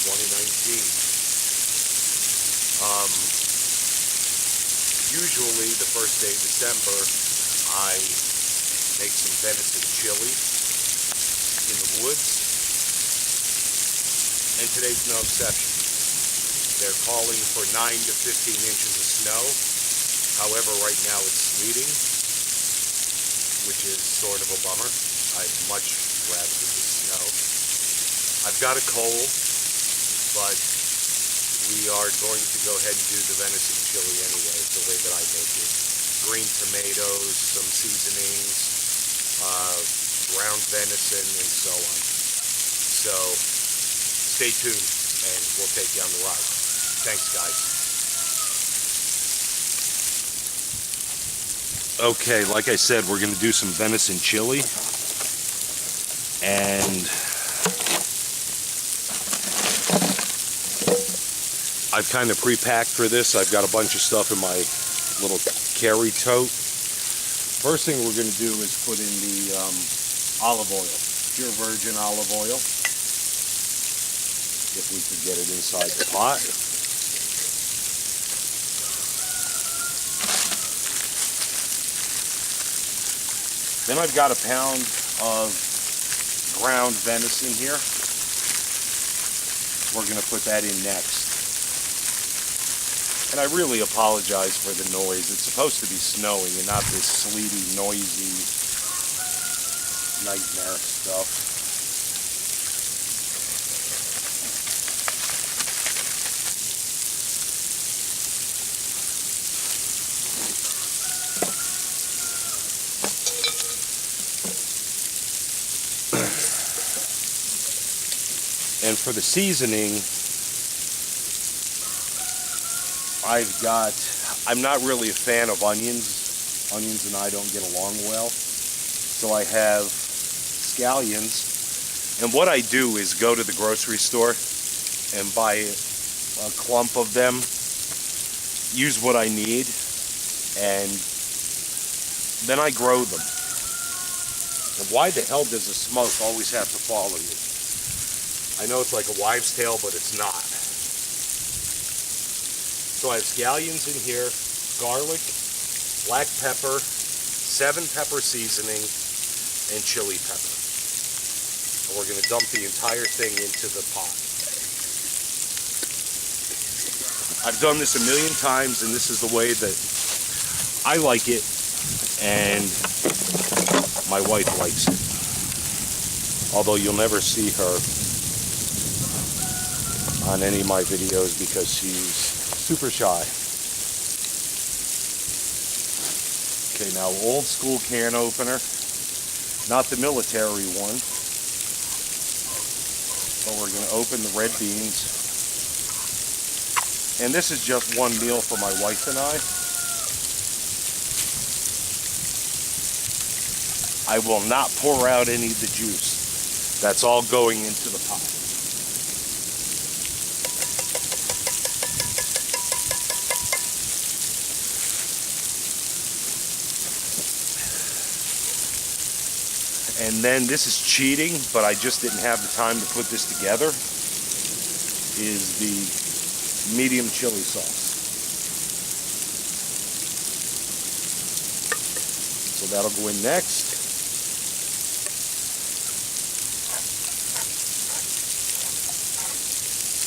2019. Usually the first day of December, I make some venison chili in the woods, and today's no exception. They're calling for 9 to 15 inches of snow. However, right now it's sleeting, which is sort of a bummer. I'd much rather the snow. I've got a cold, but we are going to go ahead and do the venison chili anyway, the way that I make it. Green tomatoes, some seasonings, ground venison, and so on. So stay tuned, and we'll take you on the ride. Thanks, guys. Okay, like I said, we're going to do some venison chili, and I've kind of pre-packed for this. I've got a bunch of stuff in my little carry tote. First thing we're going to do is put in the olive oil, pure virgin olive oil, if we could get it inside the pot. Then I've got a pound of ground venison here. We're going to put that in next. And I really apologize for the noise. It's supposed to be snowing and not this sleety, noisy nightmare stuff. And for the seasoning, I'm not really a fan of onions. Onions and I don't get along well. So I have scallions. And what I do is go to the grocery store and buy a clump of them, use what I need, and then I grow them. And why the hell does the smoke always have to follow you? I know it's like a wives' tale, but it's not. So I have scallions in here, garlic, black pepper, 7-pepper seasoning, and chili pepper. And we're going to dump the entire thing into the pot. I've done this a million times, and this is the way that I like it, and my wife likes it. Although you'll never see her on any of my videos because she's super shy. Okay, now old school can opener, not the military one, but we're going to open the red beans. And this is just one meal for my wife and I will not pour out any of the juice. That's all going into the pot. And then this is cheating, but I just didn't have the time to put this together, is the medium chili sauce. So that'll go in next.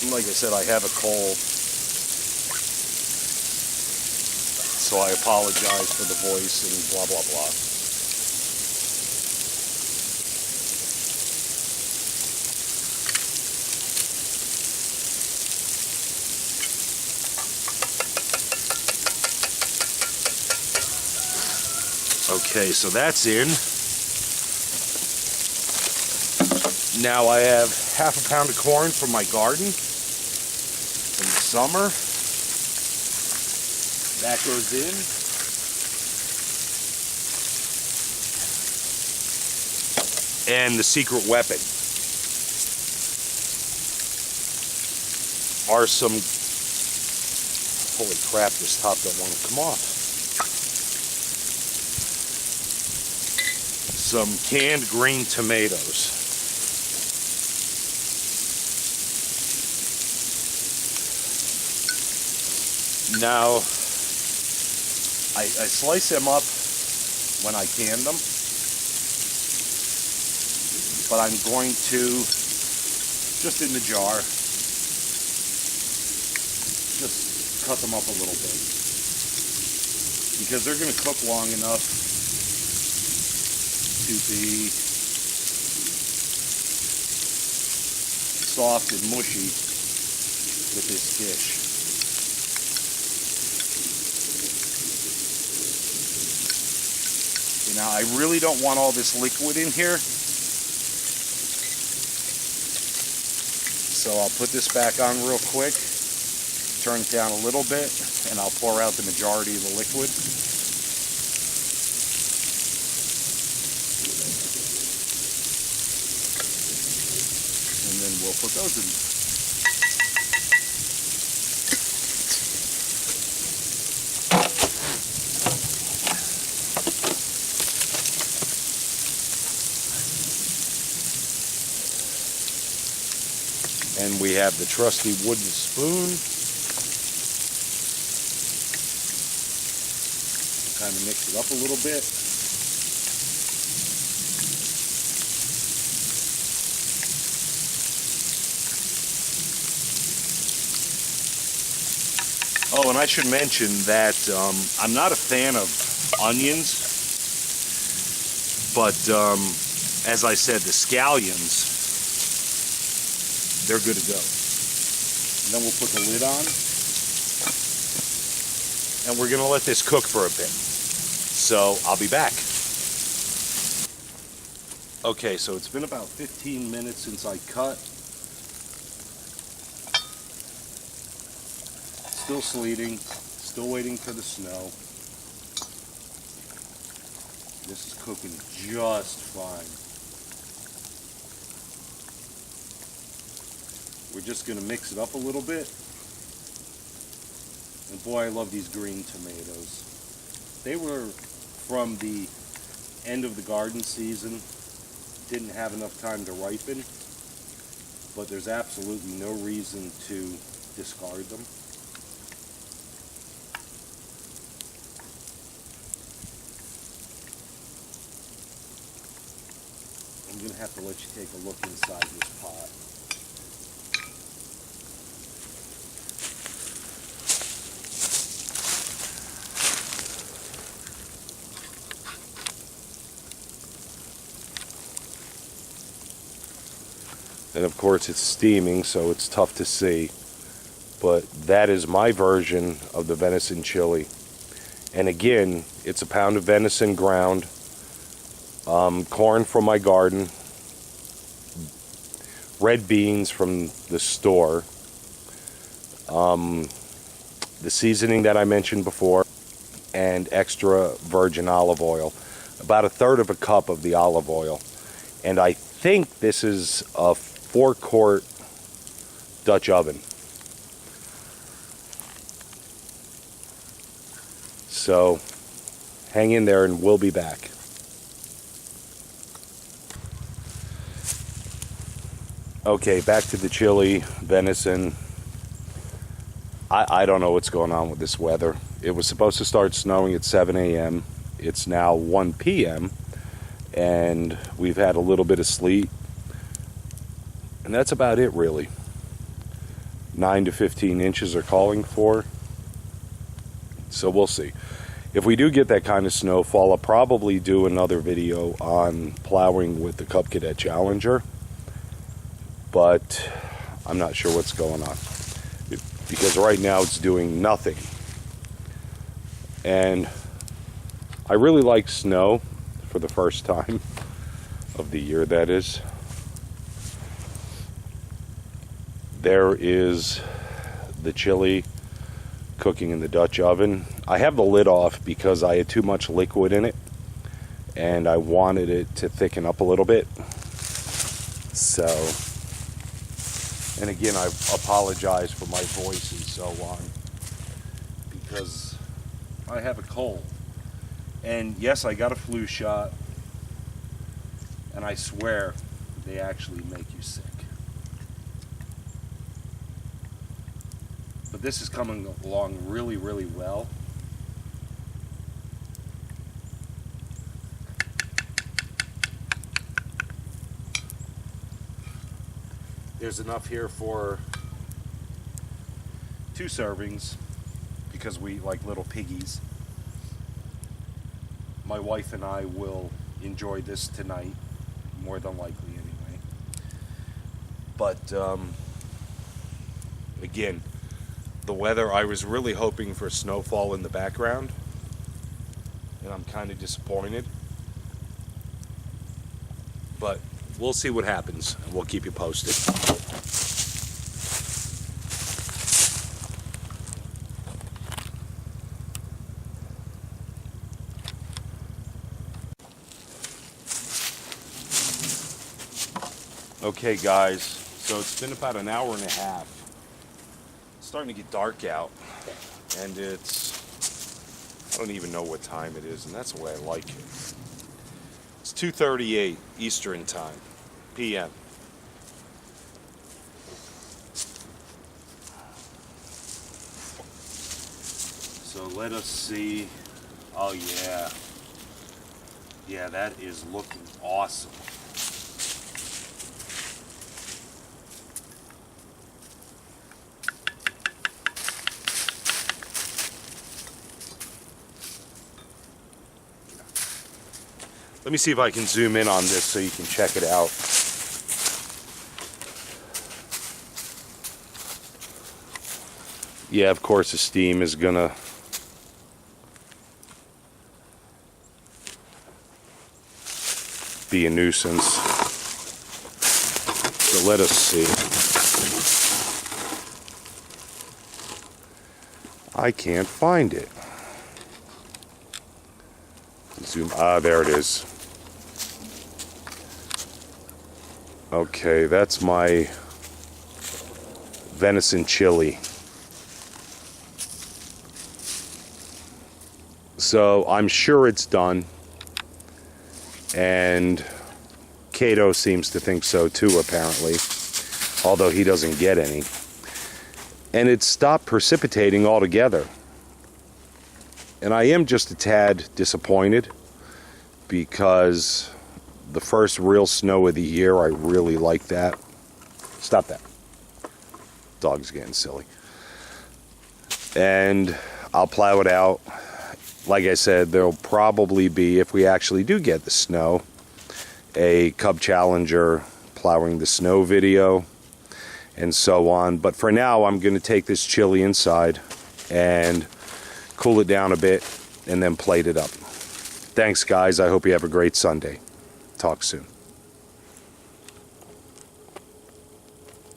And like I said, I have a cold, so I apologize for the voice and blah, blah, blah. Okay, so that's in. Now I have half a pound of corn from my garden from the summer. That goes in. And the secret weapon are some, holy crap, this top don't want to come off. Some canned green tomatoes. Now, I slice them up when I can them, but I'm going to, just in the jar, just cut them up a little bit, because they're going to cook long enough to be soft and mushy with this dish. Now, I really don't want all this liquid in here, so I'll put this back on real quick, turn it down a little bit, and I'll pour out the majority of the liquid. And then we'll put those in. And we have the trusty wooden spoon. Kind of mix it up a little bit. Oh, and I should mention that I'm not a fan of onions, but as I said, the scallions, they're good to go. And then we'll put the lid on. And we're going to let this cook for a bit. So I'll be back. Okay, so it's been about 15 minutes since I cut. Still sleeting, still waiting for the snow. This is cooking just fine. We're just going to mix it up a little bit. And boy, I love these green tomatoes. They were from the end of the garden season. Didn't have enough time to ripen. But there's absolutely no reason to discard them. I'm going to have to let you take a look inside this pot. And of course it's steaming, so it's tough to see. But that is my version of the venison chili. And again, it's a pound of venison ground, corn from my garden, red beans from the store, the seasoning that I mentioned before, and extra virgin olive oil. About 1/3 of a cup of the olive oil. And I think this is a 4-quart Dutch oven. So hang in there and we'll be back. Okay, back to the chili, venison. I don't know what's going on with this weather. It was supposed to start snowing at 7 a.m. It's now 1 p.m. and we've had a little bit of sleet. And that's about it, really. 9 to 15 inches are calling for. So we'll see. If we do get that kind of snowfall, I'll probably do another video on plowing with the Cub Cadet Challenger. But I'm not sure what's going on. Because right now it's doing nothing. And I really like snow for the first time of the year, that is. There is the chili cooking in the Dutch oven. I have the lid off because I had too much liquid in it and I wanted it to thicken up a little bit. So, and again, I apologize for my voice and so on because I have a cold. And yes, I got a flu shot, and I swear they actually make you sick. But this is coming along really, really well. There's enough here for 2 servings because we eat like little piggies. My wife and I will enjoy this tonight, more than likely anyway. But again, the weather, I was really hoping for snowfall in the background, and I'm kind of disappointed. But we'll see what happens, and we'll keep you posted. Okay guys, so it's been about an hour and a half. It's starting to get dark out, and I don't even know what time it is, and that's the way I like it. It's 2:38 Eastern time, PM. So let us see. Oh yeah. Yeah, that is looking awesome. Let me see if I can zoom in on this so you can check it out. Yeah, of course the steam is gonna be a nuisance. So let us see. I can't find it. Zoom. Ah, there it is. Okay, that's my venison chili. So I'm sure it's done, and Cato seems to think so too, apparently, although he doesn't get any. And it stopped precipitating altogether. And I am just a tad disappointed because the first real snow of the year, I really like that. Stop that. Dog's getting silly. And I'll plow it out. Like I said, there'll probably be, if we actually do get the snow, a Cub Challenger plowing the snow video and so on. But for now, I'm going to take this chili inside and cool it down a bit and then plate it up. Thanks, guys. I hope you have a great Sunday. Talk soon.